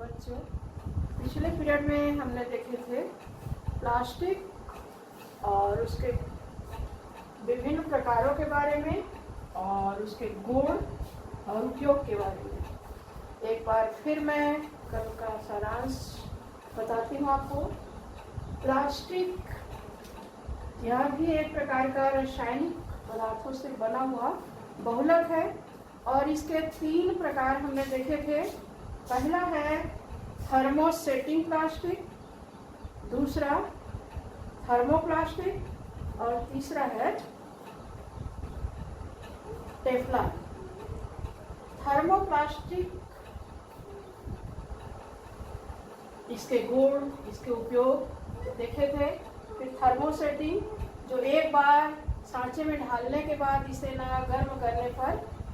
बच्चों, पिछले पीरियड में हमने देखे थे प्लास्टिक और उसके विभिन्न प्रकारों के बारे में और उसके गुण और उपयोग के बारे में। एक बार फिर मैं कल का सारांश बताती हूँ आपको। प्लास्टिक यह भी एक प्रकार का रासायनिक पदार्थों से बना हुआ बहुलक है और इसके 3 प्रकार हमने देखे थे। पहला है थर्मोसेटिंग प्लास्टिक, दूसरा थर्मोप्लास्टिक और तीसरा है टेफ्लॉन। थर्मोप्लास्टिक, इसके गुण, इसके उपयोग देखे थे। फिर थर्मोसेटिंग, जो एक बार सांचे में ढालने के बाद इसे ना गर्म करने पर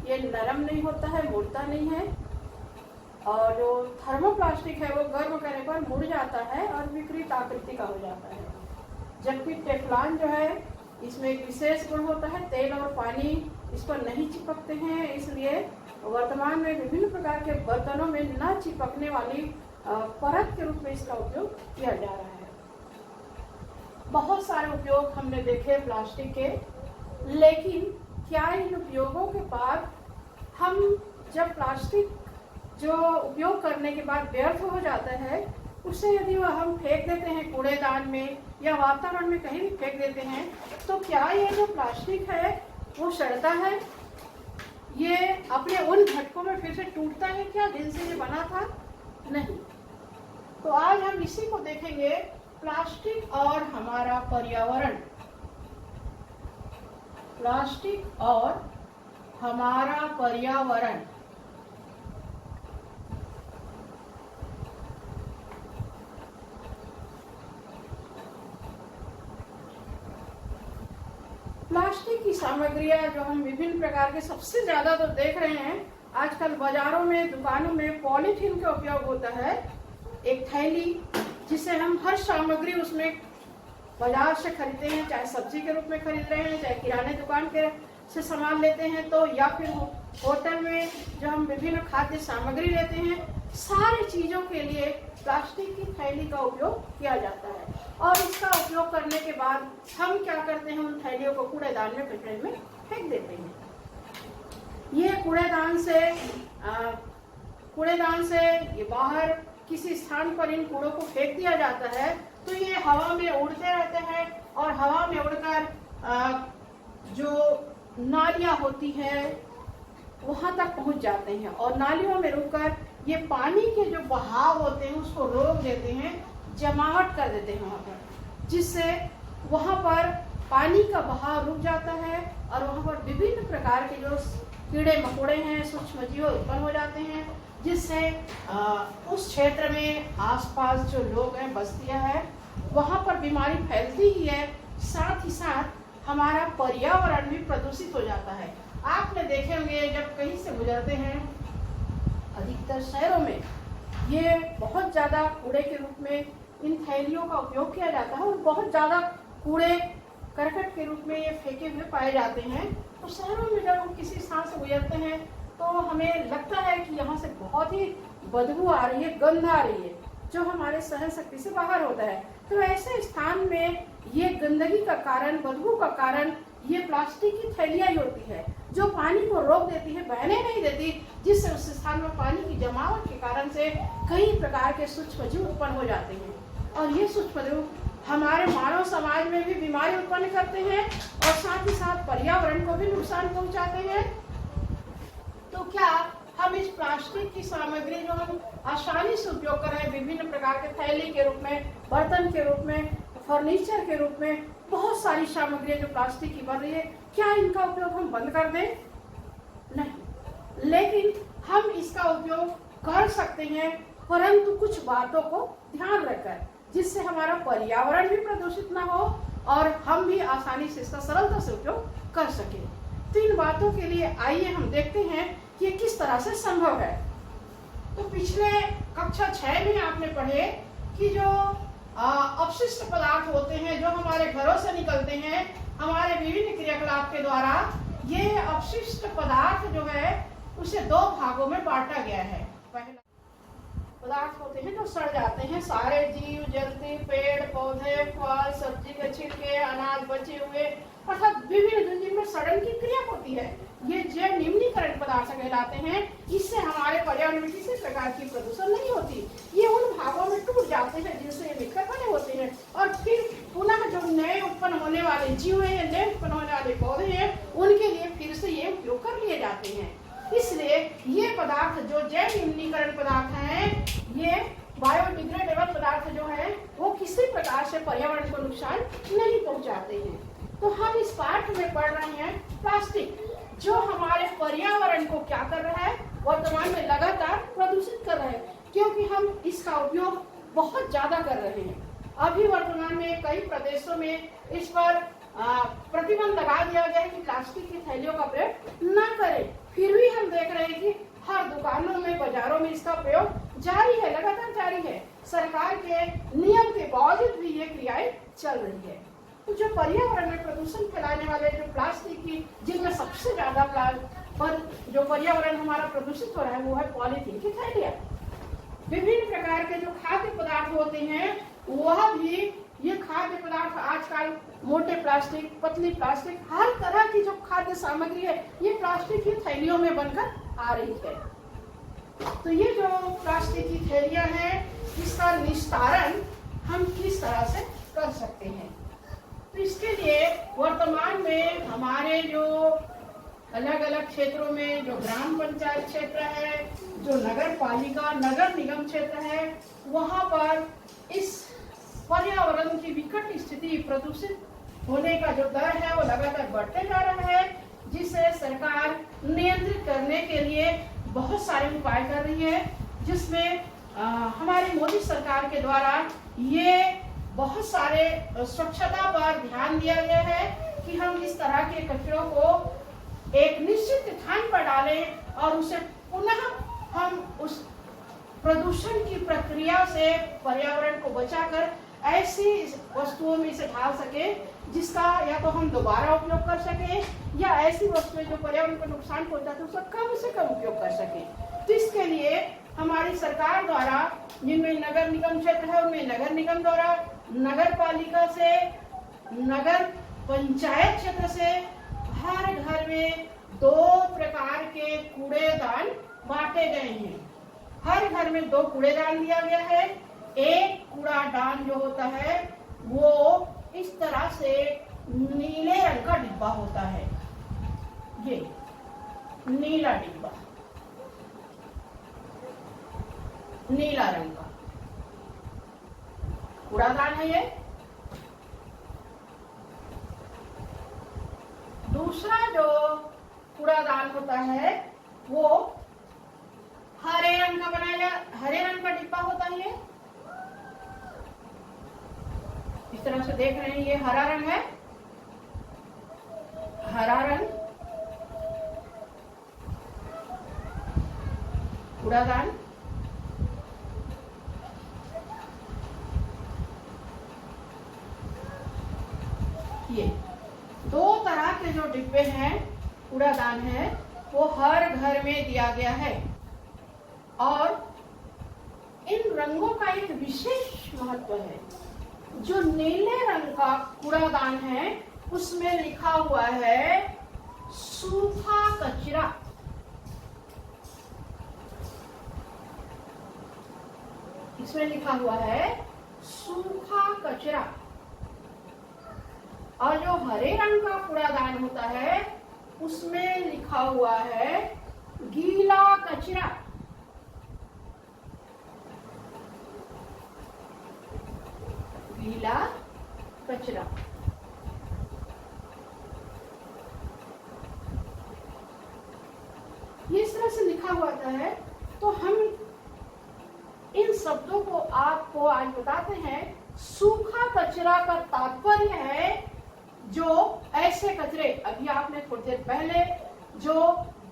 ये नरम नहीं होता है, मुड़ता नहीं है। और जो थर्मोप्लास्टिक है वो गर्म करने पर मुड़ जाता है और विकृत आकृति का हो जाता है। जबकि टेफ्लॉन जो है, इसमें एक विशेष गुण होता है, तेल और पानी इस पर नहीं चिपकते हैं, इसलिए वर्तमान में विभिन्न प्रकार के बर्तनों में न चिपकने वाली परत के रूप में इसका उपयोग किया जा रहा है। बहुत सारे उपयोग हमने देखे प्लास्टिक के, लेकिन क्या इन उपयोगों के बाद हम जब प्लास्टिक जो उपयोग करने के बाद व्यर्थ हो जाता है, उसे यदि वह हम फेंक देते हैं कूड़ेदान में या वातावरण में कहीं भी फेंक देते हैं, तो क्या ये जो प्लास्टिक है वो सड़ता है? ये अपने उन घटकों में फिर से टूटता है क्या जिनसे ये बना था? नहीं। तो आज हम इसी को देखेंगे, प्लास्टिक और हमारा पर्यावरण। प्लास्टिक और हमारा पर्यावरण। प्लास्टिक की सामग्रियां जो हम विभिन्न प्रकार के सबसे ज्यादा तो देख रहे हैं आजकल बाजारों में, दुकानों में पॉलीथीन का उपयोग होता है। एक थैली जिसे हम हर सामग्री उसमें बाजार से खरीदते हैं, चाहे सब्जी के रूप में खरीद रहे हैं, चाहे किराने दुकान के से सामान लेते हैं, तो या फिर होटल में जो हम विभिन्न खाद्य सामग्री लेते हैं, सारी चीजों के लिए प्लास्टिक की थैली का उपयोग किया जाता है। और इसका उपयोग करने के बाद हम क्या करते हैं, उन थैलियों को कूड़ेदान में, कचरे में फेंक देते हैं। ये कूड़ेदान से ये बाहर किसी स्थान पर इन कूड़ों को फेंक दिया जाता है, तो ये हवा में उड़ते रहते हैं और हवा में उड़कर जो नालियां होती है वहां तक पहुंच जाते हैं और नालियों में रुककर ये पानी के जो बहाव होते हैं उसको रोक देते हैं, जमावट कर देते हैं वहां पर, जिससे वहां पर पानी का बहाव रुक जाता है और वहां पर विभिन्न प्रकार के जो कीड़े मकोड़े हैं, सूक्ष्म जीव उत्पन्न हो जाते हैं, जिससे उस क्षेत्र में आसपास जो लोग हैं, बस्तियां हैं, वहां पर बीमारी फैलती ही है। साथ ही साथ हमारा पर्यावरण भी प्रदूषित हो जाता है। आपने देखे होंगे जब कहीं से गुजरते हैं, अधिकतर शहरों में ये बहुत ज्यादा कूड़े के रूप में इन थैलियों का उपयोग किया जाता है और बहुत ज्यादा कूड़े करकट के रूप में ये फेंके हुए पाए जाते हैं। तो शहरों में जब हम किसी स्थान से गुजरते हैं तो हमें लगता है कि यहाँ से बहुत ही बदबू आ रही है, गंध आ रही है, जो हमारे सहन शक्ति से बाहर होता है। तो ऐसे स्थान में ये गंदगी का कारण, बदबू का कारण ये प्लास्टिक की थैलियां ही होती है, जो पानी को रोक देती है, बहने नहीं देती, जिससे उस स्थान में पानी की जमावट के कारण से कई प्रकार के सूक्ष्म जीव उत्पन्न हो जाते हैं और ये सूक्ष्म जीव हमारे मानव समाज में भी बीमारी उत्पन्न करते हैं और साथ ही साथ पर्यावरण को भी नुकसान पहुंचाते हैं। तो क्या हम इस प्लास्टिक की सामग्री जो हम आसानी से उपयोग कर रहे हैं, विभिन्न प्रकार के थैली के रूप में, बर्तन के रूप में, फर्नीचर के रूप में, बहुत सारी सामग्रियां जो प्लास्टिक की बन रही है, क्या इनका उपयोग हम बंद कर दें? नहीं, लेकिन हम इसका उपयोग कर सकते हैं, परंतु कुछ बातों को ध्यान रखकर, जिससे हमारा पर्यावरण भी प्रदूषित ना हो और हम भी आसानी से इसका सरलता से उपयोग कर सकें। तो इन बातों के लिए आइए हम देखते हैं कि ये किस तरह से संभव है। तो पिछले कक्षा 6 में आपने पढ़े कि जो अपशिष्ट पदार्थ होते हैं, जो हमारे घरों से निकलते हैं हमारे विभिन्न क्रियाकलाप के द्वारा, ये अपशिष्ट पदार्थ जो है उसे 2 भागों में बांटा गया है। पहला पदार्थ होते हैं जो सड़ जाते हैं। सारे जीव जंतु, पेड़ पौधे, फल सब्जी के छिलके, अनाज बचे हुए, अर्थात विभिन्न जिनमें सड़न की क्रिया होती है, ये जैव निम्नीकरण पदार्थ कहलाते हैं। इससे हमारे पर्यावरण में किसी प्रकार की प्रदूषण नहीं होती। ये उन भागों में टूट जाते हैं जिनसे ये मिलकर बने होते हैं, और फिर पुनः जो नए उत्पन्न होने वाले जीव है या नए उत्पन्न होने वाले पौधे हैं, उनके लिए फिर से ये उपयोग कर लिए जाते हैं। इसलिए ये पदार्थ जो जैव निम्नीकरण पदार्थ हैं, ये बायोडिग्रेडेबल पदार्थ जो है वो किसी प्रकार से पर्यावरण को नुकसान नहीं पहुंचाते हैं। तो हम इस पाठ में पढ़ रहे हैं प्लास्टिक, जो हमारे पर्यावरण को क्या कर रहा है, वर्तमान में लगातार प्रदूषित कर रहा है, क्योंकि हम इसका उपयोग बहुत ज्यादा कर रहे हैं। अभी वर्तमान में कई प्रदेशों में इस पर प्रतिबंध लगा दिया गया है कि प्लास्टिक की थैलियों का प्रयोग न करें। फिर भी हम देख रहे हैं कि हर दुकानों में, बाजारों में इसका प्रयोग जारी है, लगातार जारी है। सरकार के नियम के बावजूद भी ये क्रियाएं चल रही है। तो जो पर्यावरण में प्रदूषण फैलाने वाले जो प्लास्टिक की, जिनमें सबसे ज्यादा पर जो पर्यावरण हमारा प्रदूषित हो रहा है वो है पॉलीथीन की थैलियां। विभिन्न प्रकार के जो खाद्य पदार्थ होते हैं, वह भी ये खाद्य पदार्थ आजकल मोटे प्लास्टिक, पतली प्लास्टिक, हर तरह की जो खाद्य सामग्री है ये प्लास्टिक की थैलियों में बनकर आ रही है। तो ये जो प्लास्टिक की थैलियां हैं, इसका निस्तारण हम किस तरह से कर सकते हैं? तो इसके लिए वर्तमान में हमारे जो अलग अलग क्षेत्रों में, जो ग्राम पंचायत क्षेत्र है, जो नगर पालिका, नगर निगम क्षेत्र है, वहां पर इस पर्यावरण की विकट स्थिति, प्रदूषित होने का जो दर है वो लगातार बढ़ते जा रहा है, जिसे सरकार नियंत्रित करने के लिए बहुत सारे उपाय कर रही है। जिसमें हमारी मोदी सरकार के द्वारा ये बहुत सारे स्वच्छता पर ध्यान दिया गया है कि हम इस तरह के कचरों को एक निश्चित स्थान पर डालें और उसे पुनः हम उस प्रदूषण की प्रक्रिया से पर्यावरण को बचाकर ऐसी वस्तुओं में इसे ढाल सके जिसका या तो हम दोबारा उपयोग कर सके, या ऐसी वस्तुएं जो पर्यावरण को नुकसान पहुंचाती है उसका कम से कम उपयोग कर सके। तो इसके लिए हमारी सरकार द्वारा, जिनमें नगर निगम क्षेत्र है उनमें नगर निगम द्वारा, नगर पालिका से, नगर पंचायत क्षेत्र से हर घर में 2 प्रकार के कूड़ेदान बांटे गए हैं। हर घर में 2 कूड़ेदान दिया गया है। एक कूड़ादान जो होता है वो इस तरह से नीले रंग का डिब्बा होता है, ये नीला डिब्बा, नीला रंग का कूड़ादान है ये। दूसरा जो कूड़ादान होता है वो हरे रंग का हरे रंग का डिब्बा होता है। ये इस तरह से देख रहे हैं, ये हरा रंग है, हरा रंग कूड़ादान। ये 2 तरह के जो डिब्बे हैं, कूड़ादान है, वो हर घर में दिया गया है। और इन रंगों का एक विशेष महत्व है। जो नीले रंग का कूड़ादान है उसमें लिखा हुआ है सूखा कचरा। इसमें लिखा हुआ है सूखा कचरा। और जो हरे रंग का कूड़ादान होता है उसमें लिखा हुआ है गीला कचरा। गीला कचरा। ये इस तरह से लिखा हुआ है। तो हम इन शब्दों को आपको आज बताते हैं। सूखा कचरा का तात्पर्य है जो ऐसे कचरे, अभी आपने थोड़ी देर पहले जो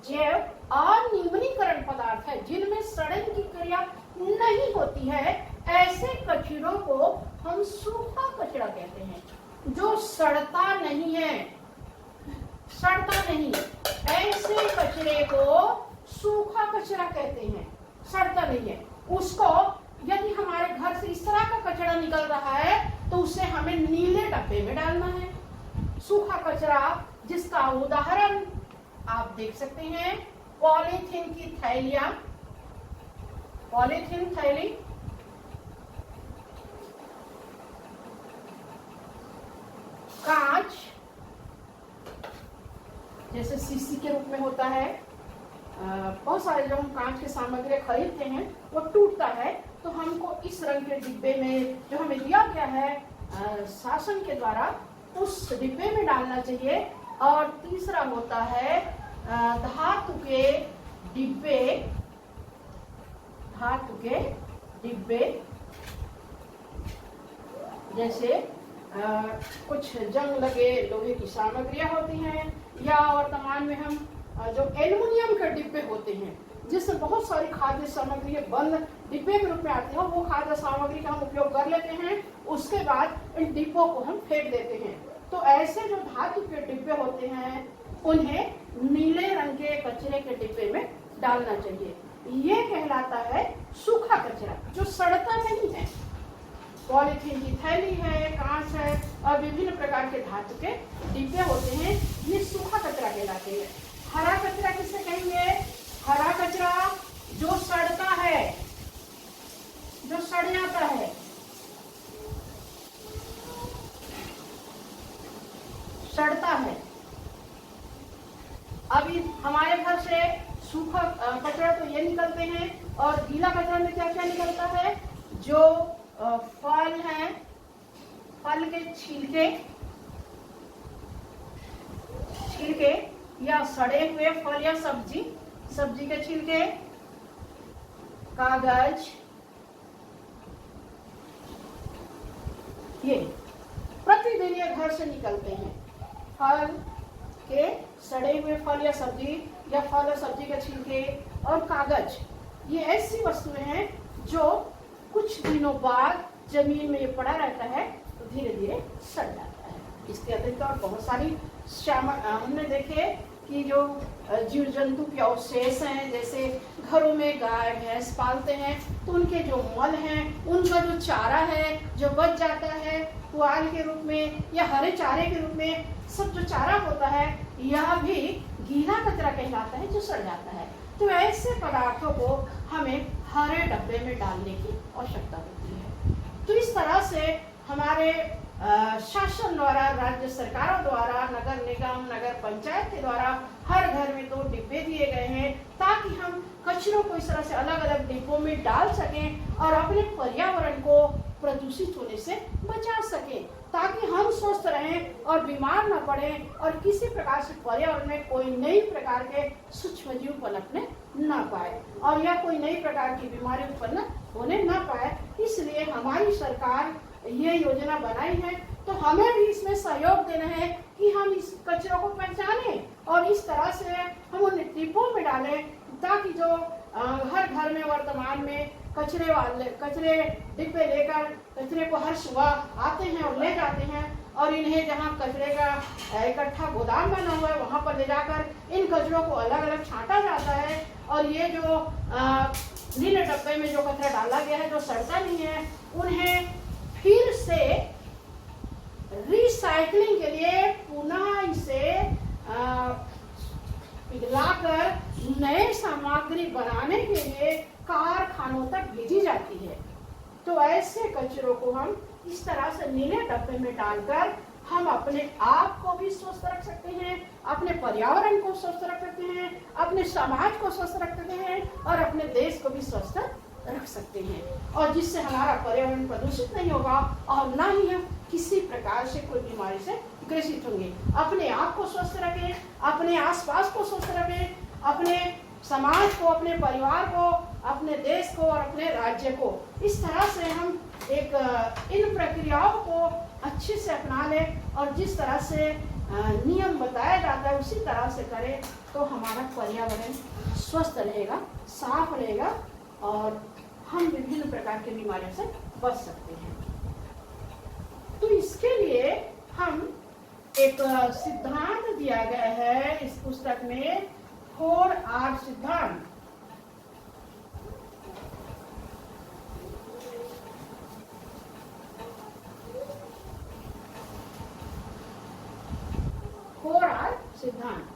जैव अनिम्नीकरण पदार्थ है जिनमें सड़न की क्रिया नहीं होती है, ऐसे कचरों को हम सूखा कचरा कहते हैं। जो सड़ता नहीं है, सड़ता नहीं, ऐसे कचरे को सूखा कचरा कहते हैं। सड़ता नहीं है। उसको यदि हमारे घर से इस तरह का कचरा निकल रहा है तो उसे हमें नीले डब्बे में डालना है। सूखा कचरा जिसका उदाहरण आप देख सकते हैं, पॉलीथीन की थैलियां, पॉलीथीन थैली, कांच जैसे शीशी के रूप में होता है। बहुत सारे जब हम कांच के सामग्री खरीदते हैं वो टूटता है तो हमको इस रंग के डिब्बे में जो हमें दिया गया है शासन के द्वारा उस डिब्बे में डालना चाहिए। और तीसरा होता है धातु के डिब्बे, धातु के डिब्बे जैसे कुछ जंग लगे लोहे की सामग्रियां होती हैं, या वर्तमान में हम जो एल्युमिनियम के डिब्बे होते हैं जिससे बहुत सारी खाद्य सामग्री बंद डिब्बे के रूप में आती है, वो खाद्य सामग्री का हम उपयोग कर लेते हैं, उसके बाद इन डिब्बों को हम फेंक देते हैं। तो ऐसे जो धातु के डिब्बे होते हैं उन्हें नीले रंग के कचरे के डिब्बे में डालना चाहिए। ये कहलाता है सूखा कचरा जो सड़ता नहीं है। पॉलीथीन की थैली है, कांच है और विभिन्न प्रकार के धातु के डिब्बे होते हैं, ये सूखा कचरा कहलाते हैं। हरा कचरा किसे कहेंगे? हरा कचरा जो सड़ता है, जो सड़ जाता है, सड़ता है। अभी हमारे घर से सूखा कचरा तो ये निकलते हैं, और गीला कचरा में क्या क्या निकलता है? जो फल है, फल के छिलके, छिलके या सड़े हुए फल या सब्जी, सब्जी के छिलके, कागज, ये प्रतिदिन ये घर से निकलते हैं। फल के सड़े हुए फल या फल और सब्जी के छिलके और कागज, ये ऐसी वस्तुएं हैं जो कुछ दिनों बाद जमीन में ये पड़ा रहता है तो धीरे धीरे सड़ जाता है। इसके अतिरिक्त और बहुत सारी हमने देखे कि जो जीव जंतु के अवशेष हैं, जैसे घरों में गाय भैंस पालते हैं तो उनके जो मल हैं, उनका जो चारा है जो बच जाता है पुआल के रूप में या हरे चारे के रूप में, सब जो चारा होता है यह भी गीला कचरा कहलाता है जो सड़ जाता है। तो ऐसे पदार्थों को हमें हरे डब्बे में डालने की आवश्यकता होती है। तो इस तरह से हमारे शासन द्वारा, राज्य सरकारों द्वारा, नगर निगम, नगर पंचायत के द्वारा हर घर में 2 डिब्बे दिए गए हैं ताकि हम कचरों को इस तरह से अलग अलग डिब्बों में डाल सकें और अपने पर्यावरण को प्रदूषित होने से बचा सकें, ताकि हम स्वस्थ रहें और बीमार न पड़ें और किसी प्रकार से पर्यावरण में कोई नई प्रकार के सूक्ष्म जीव पनपने न पाए और या कोई नई प्रकार की बीमारी उत्पन्न होने न पाए। इसलिए हमारी सरकार ये योजना बनाई है, तो हमें भी इसमें सहयोग देना है कि हम इस कचरों को पहचानें और इस तरह से हम उन डिब्बों में डालें ताकि जो हर घर में वर्तमान में कचरे डिब्बे लेकर कचरे को हर सुबह आते हैं और ले जाते हैं और इन्हें जहाँ कचरे का इकट्ठा गोदाम बना हुआ है वहाँ पर ले जाकर इन कचरों को अलग अलग छांटा जाता है। और ये जो नीले डब्बे में जो कचरा डाला गया है जो सड़ता नहीं है, उन्हें फिर से रिसाइकलिंग के लिए पुनः इसे पिघलाकर नए सामग्री बनाने के लिए कारखानों तक भेजी जाती है। तो ऐसे कचरों को हम इस तरह से नीले डब्बे में डालकर हम अपने आप को भी स्वस्थ रख सकते हैं, अपने पर्यावरण को स्वस्थ रख सकते हैं, अपने समाज को स्वस्थ रख सकते हैं और अपने देश को भी स्वस्थ रख सकते हैं, और जिससे हमारा पर्यावरण प्रदूषित नहीं होगा और ना ही हम किसी प्रकार से कोई बीमारी से ग्रसित होंगे। अपने आप को स्वस्थ रखें, अपने आसपास को स्वस्थ रखें, अपने समाज को, अपने परिवार को, अपने देश को और अपने राज्य को। इस तरह से हम एक इन प्रक्रियाओं को अच्छे से अपना लें और जिस तरह से नियम बताया जाता है उसी तरह से करें तो हमारा पर्यावरण स्वस्थ रहेगा, साफ रहेगा और हम विभिन्न प्रकार की बीमारियों से बच सकते हैं। तो इसके लिए हम एक सिद्धांत दिया गया है इस पुस्तक में, 4R सिद्धांत। सिद्धांत,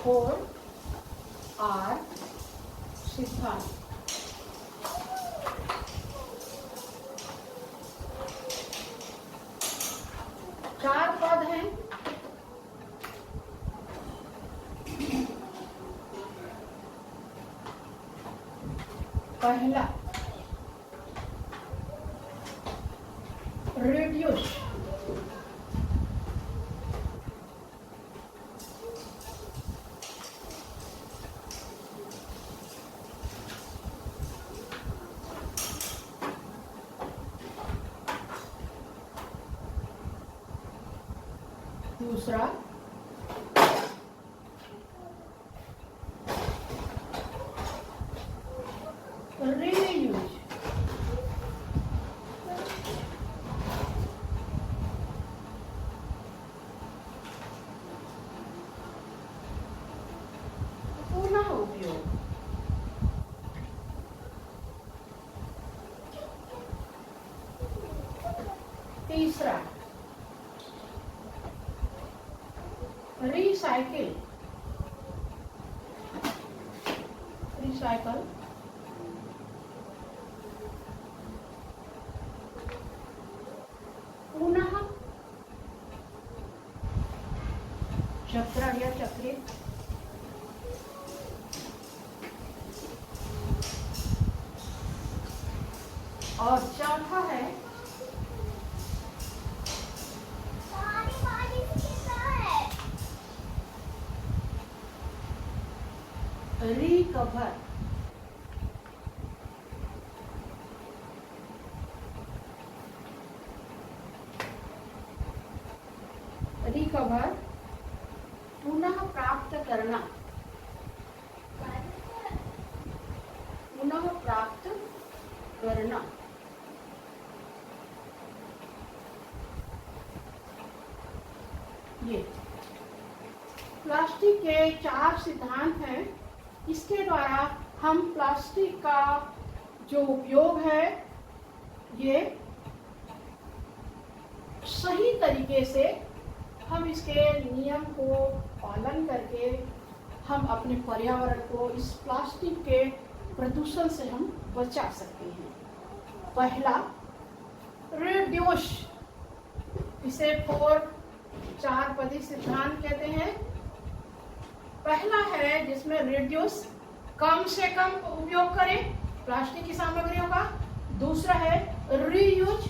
4R सिद्धांत। चार पद हैं। पहला रिड्यूस, दूसरा रीयूज, पुनः उपयोग। तीसरा रिसाइकिल, रिसाइकल। पुनः चक्रण या चक्रित। और चौथा है रिकवर। रिकवर पुनः प्राप्त करना, पुनः प्राप्त करना। ये प्लास्टिक के चार सिद्धांत हैं। इसके द्वारा हम प्लास्टिक का जो उपयोग है ये सही तरीके से हम इसके नियम को पालन करके हम अपने पर्यावरण को इस प्लास्टिक के प्रदूषण से हम बचा सकते हैं। पहला रिड्यूस, इसे 4 पदी सिद्धांत कहते हैं। पहला है जिसमें रिड्यूस, कम से कम उपयोग करें प्लास्टिक की सामग्रियों का। दूसरा है रीयूज,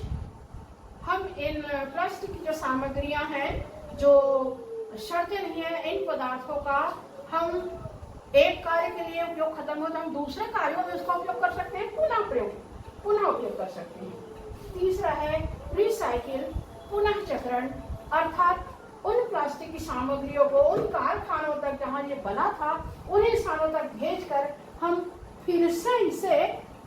हम इन प्लास्टिक की जो सामग्रियां हैं जो सड़ते नहीं है, इन पदार्थों का हम एक कार्य के लिए उपयोग खत्म हो तो हम दूसरे कार्यों में उसका उपयोग कर सकते हैं, पुनः उपयोग कर सकते हैं। तीसरा है रिसाइकिल, पुनः चक्रण, अर्थात उन प्लास्टिक की सामग्रियों को उन कारखानों तक जहां ये बना था उन्हीं स्थानों तक भेजकर हम फिर से इसे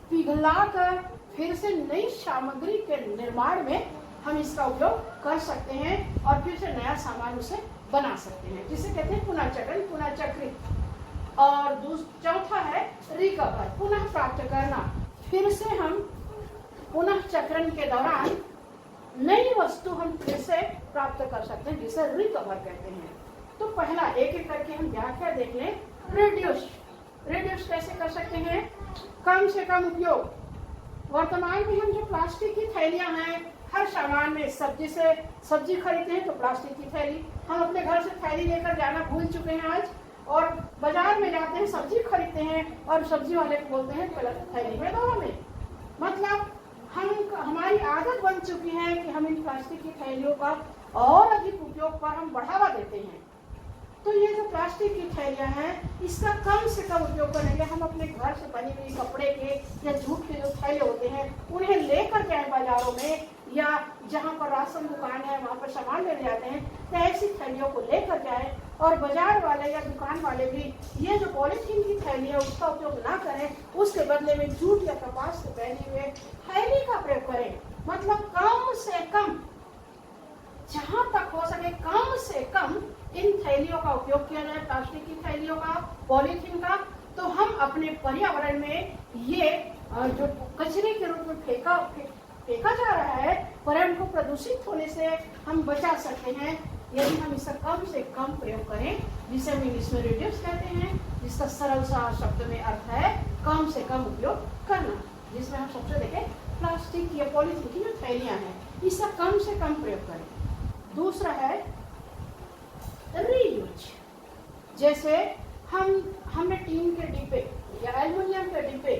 पिघलाकर फिर से नई सामग्री के निर्माण में हम इसका उपयोग कर सकते हैं और फिर से नया सामान उसे बना सकते हैं, जिसे कहते हैं पुनः चक्रण, पुनः चक्रित। और चौथा है रिकवर, पुनः प्राप्त करना। फिर से हम पुनः चक्रण के दौरान नई वस्तु हम फिर से प्राप्त कर सकते हैं, जिसे रिकवर कहते हैं। तो पहला एक एक करके हम व्याख्या देख लें। रिड्यूस, रिड्यूस कैसे कर सकते हैं? कम से कम उपयोग। वर्तमान में हम जो प्लास्टिक की थैलियां हैं, हर सामान में सब्जी खरीदते हैं तो प्लास्टिक की थैली, हम अपने घर से थैली लेकर जाना भूल चुके हैं आज, और बाजार में जाते हैं सब्जी खरीदते हैं और सब्जी वाले को बोलते हैं थैली में दो हमें। मतलब हमारी आदत बन चुकी है कि हम इन प्लास्टिक की थैलियों का और अधिक उपयोग पर हम बढ़ावा देते हैं। तो ये जो प्लास्टिक की थैलियां हैं, इसका कम से कम उपयोग करने के लिए हम अपने घर से बनी हुई कपड़े के या जूट के जो थैले होते हैं उन्हें लेकर जाएं बाजारों में, या जहाँ पर राशन दुकान है वहाँ पर सामान लेने जाते हैं तो ऐसी थैलियों को लेकर जाएं। और बाजार वाले या दुकान वाले भी ये जो पॉलीथीन की थैली है उसका उपयोग ना करें, उसके बदले में जूट या कपास से बनी हुए थैली का प्रयोग करें। मतलब कम से कम, जहाँ तक हो सके कम से कम इन थैलियों का उपयोग किया जाए, प्लास्टिक की थैलियों का, पॉलीथीन का। तो हम अपने पर्यावरण में ये जो कचरे के रूप में फेंका जा रहा है, पर्यावरण को प्रदूषित होने से हम बचा सकते हैं यदि हम इसका कम से कम प्रयोग करें, जिसे हम इंग्लिश में रिड्यूस कहते हैं, जिसका सरल सा शब्द में अर्थ है कम से कम उपयोग करना। जिसमें हम सबसे देखें प्लास्टिक या पॉलीथीन की जो थैलियां हैं, इसका कम से कम प्रयोग करें। दूसरा है रीयूज। जैसे हमने टीन के डिब्बे या एल्युमिनियम के डिब्बे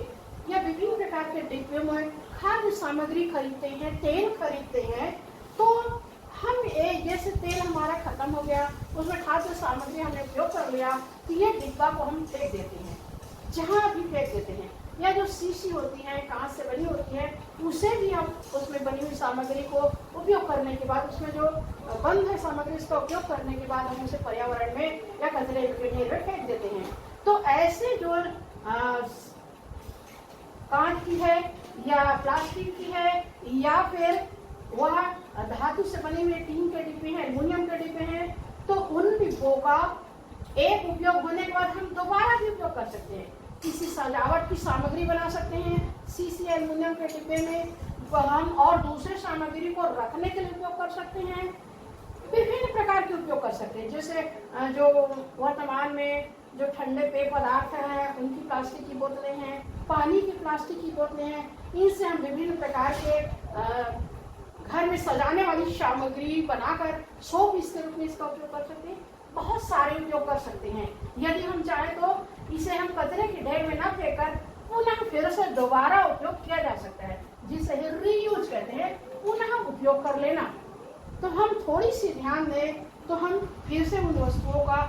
या विभिन्न प्रकार के डिब्बे में खाद्य सामग्री खरीदते हैं, तेल खरीदते हैं, तो हम जैसे तेल हमारा खत्म हो गया, उसमें खाद्य सामग्री हमने उपयोग कर लिया, तो ये डिब्बा को हम फेंक देते हैं, जहाँ भी फेंक देते हैं। या जो शीशी होती है, कांच से बनी होती है, उसे भी हम उसमें बनी हुई सामग्री को उपयोग करने के बाद, उसमें जो बंद है सामग्री, उसका उपयोग करने के बाद हम उसे पर्यावरण में या कचरे के ढेर में फेंक देते हैं। तो ऐसे जो कांच की है या प्लास्टिक की है या फिर वह धातु से बने हुए टीन के डिब्बे हैं, एल्युमिनियम के डिब्बे हैं, तो उन डिब्बों का एक उपयोग होने के बाद हम दोबारा भी उपयोग कर सकते हैं। किसी सजावट की सामग्री बना सकते हैं शीशी एल्युमिनियम के डिब्बे में, हम और दूसरे सामग्री को रखने के लिए उपयोग कर सकते हैं। विभिन्न प्रकार के उपयोग कर सकते हैं। जैसे जो वर्तमान में जो ठंडे पेय पदार्थ हैं, उनकी प्लास्टिक की बोतलें हैं, पानी की प्लास्टिक की बोतलें हैं, इनसे हम विभिन्न प्रकार के घर में सजाने वाली सामग्री बनाकर शो पीस के रूप में इसका उपयोग कर सकते हैं। बहुत सारे उपयोग कर सकते हैं। यदि हम चाहें तो इसे हम कचरे के ढेर में न फेंककर पुनः फिर से दोबारा उपयोग किया जा सकता है, जिसे रीयूज कहते हैं, पुनः उपयोग कर लेना। तो हम थोड़ी सी ध्यान दें तो हम फिर से उन वस्तुओं का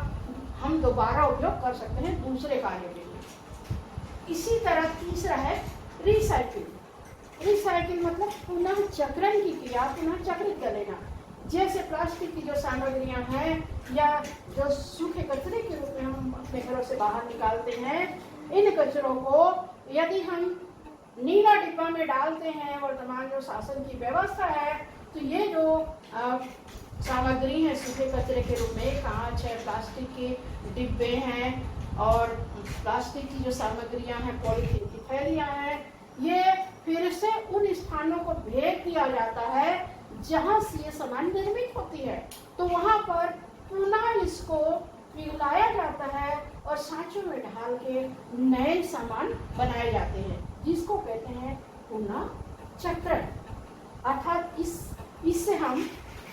हम दोबारा उपयोग कर सकते हैं दूसरे कार्यों के लिए। इसी तरह तीसरा है रिसाइकिल। रिसाइकिल मतलब पुनः चक्रण की क्रिया, पुनः चक्रित कर लेना। जैसे प्लास्टिक की जो सामग्रियां हैं या जो सूखे कचरे के रूप में हम अपने घरों से बाहर निकालते हैं, इन कचरों को यदि हम नीला डिब्बा में डालते हैं, वर्तमान जो शासन की व्यवस्था है, तो ये जो सामग्री है सूखे कचरे के रूप में, कांच है, प्लास्टिक के डिब्बे हैं और प्लास्टिक की जो सामग्रियां हैं, पॉलीथीन की थैलियां हैं, ये फिर से उन स्थानों को भेज दिया जाता है जहां से ये सामान निर्मित होती है। तो वहां पर पुनः इसको पिघलाया जाता है और सांचों में ढाल के नए सामान बनाए जाते हैं, जिसको कहते हैं पुनः चक्रण। अर्थात इससे हम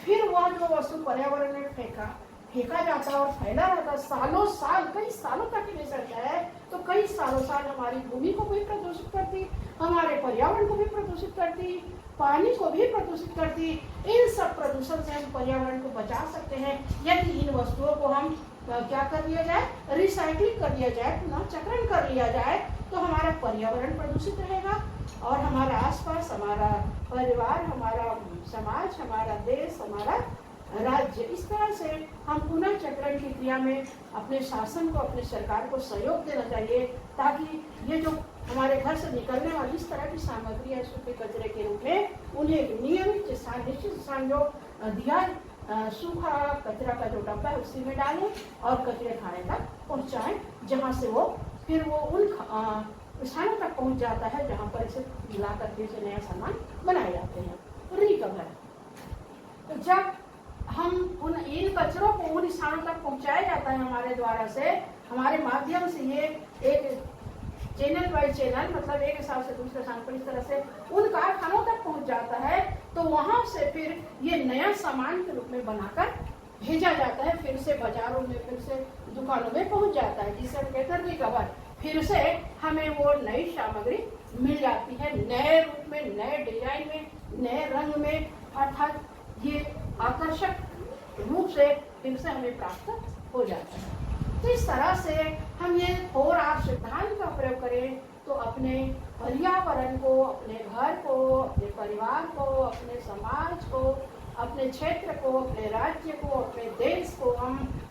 फिर वह जो वस्तु पर्यावरण में फेंका जाता है और फैला रहता है, सालों साल, कई सालों तक रह सकता है, तो कई सालों साल हमारी भूमि को भी प्रदूषित करती, हमारे पर्यावरण को भी प्रदूषित करती, पानी को भी प्रदूषित करती। इन सब प्रदूषण से हम पर्यावरण को बचा सकते हैं यदि इन वस्तुओं को हम क्या कर दिया जाए, रिसाइक्लिंग कर दिया जाए, पुनः चक्रण कर लिया जाए, तो हमारा पर्यावरण प्रदूषित रहेगा और हमारा आसपास, हमारा परिवार, हमारा समाज, हमारा देश, हमारा राज्य, इस तरह से हम पुनः चक्रण की क्रिया में अपने शासन को, अपने सरकार को सहयोग देना चाहिए, ताकि ये जो हमारे घर से निकलने वाली इस तरह की सामग्री है सूखे कचरे के रूप में, उन्हें एक नियमित स्थान, निश्चित स्थान जो दिया सूखा कचरा का जो डब्बा है उसी में डालें और कचरे खाने तक पहुंचाएं, जहां से वो फिर वो उन स्थानों तक पहुंच जाता है जहां पर इसे मिला करके से नया सामान बनाए जाते हैं। रिकवर, तो जब हम इन कचरों को उन स्थानों तक पहुंचाया जाता है हमारे द्वारा से, हमारे माध्यम से, ये एक चैनल बाय चैनल, मतलब एक स्थान से दूसरे स्थान पर इस तरह से उन कारखानों तक पहुंच जाता है, तो वहां से फिर ये नया सामान के रूप में बनाकर भेजा जाता है, फिर से बाजारों में, फिर से दुकानों में पहुंच जाता है, जिसे हम कहते हैं रिकवर। फिर से हमें वो नई सामग्री मिल जाती है, नए रूप में, नए डिजाइन में, नए रंग में, अर्थात ये आकर्षक रूप से फिर से हमें प्राप्त हो जाता है। तो इस तरह से हम ये 4R सिद्धांत का प्रयोग करें तो अपने पर्यावरण को, अपने घर को, अपने परिवार को, अपने समाज को, अपने क्षेत्र को, अपने राज्य को, अपने देश को हम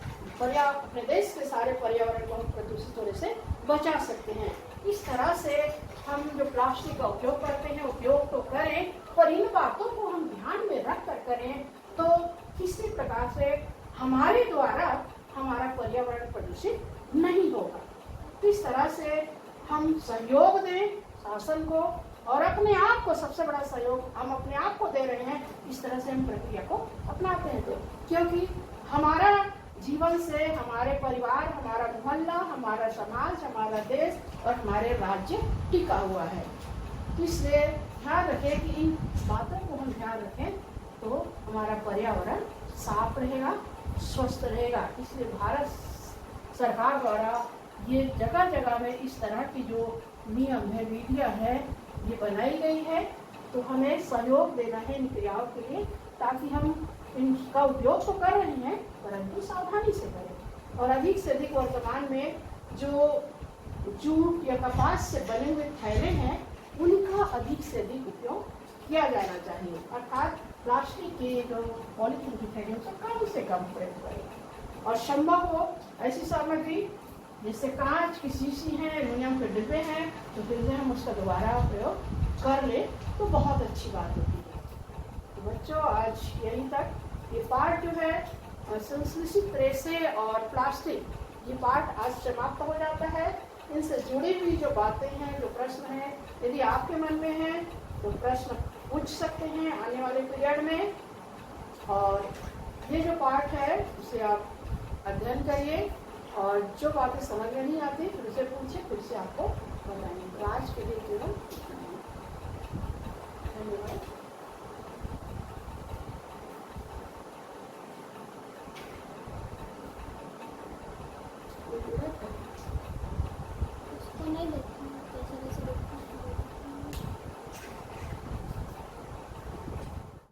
अपने देश के सारे पर्यावरण को हम प्रदूषित होने से बचा सकते हैं। इस तरह से हम जो प्लास्टिक का उपयोग करते हैं, उपयोग तो करें, पर इन बातों को हम ध्यान में रख कर करें तो किसी प्रकार से हमारे द्वारा हमारा पर्यावरण प्रदूषित नहीं होगा। तो इस तरह से हम सहयोग दें शासन को, और अपने आप को, सबसे बड़ा सहयोग हम अपने आप को दे रहे हैं। इस तरह से हम प्रक्रिया को अपनाते हैं तो, क्योंकि हमारा जीवन से हमारे परिवार, हमारा मोहल्ला, हमारा समाज, हमारा देश और हमारे राज्य टिका हुआ है। इसलिए ध्यान रखें कि इन बातों को हम ध्यान रखें तो हमारा पर्यावरण साफ रहेगा, स्वस्थ रहेगा। इसलिए भारत सरकार द्वारा ये जगह जगह में इस तरह की जो नियम है, विधियां है, ये बनाई गई है। तो हमें सहयोग देना है इन क्रियाओं के लिए, ताकि हम इनका उपयोग तो कर रहे हैं परंतु सावधानी से करें। और अधिक से अधिक वर्तमान में जो जूट या कपास से बने हुए थैले हैं, उनका अधिक से अधिक उपयोग किया जाना चाहिए। अर्थात प्लास्टिक के जो पॉलीथीन की थैली उसे कम से कम प्रयोग करें। और संभव हो ऐसी सामग्री जैसे कांच की शीशी है, एल्यूमिनियम के डिब्बे हैं, तो फिर से हम उसका दोबारा प्रयोग कर ले तो बहुत अच्छी बात होती है। तो बच्चों, आज यहीं तक ये पाठ जो है संश्लेषित रेशे और प्लास्टिक, ये पाठ आज समाप्त हो जाता है। इनसे जुड़ी हुई जो बातें हैं, जो प्रश्न हैं, यदि आपके मन में हैं तो प्रश्न पूछ सकते हैं आने वाले पीरियड में। और ये जो पाठ है उसे आप अध्ययन करिए और जो बातें समझ में नहीं आती फिर उसे पूछिए, फिर से आपको बताएंगे। तो आज के लिए केवल धन्यवाद।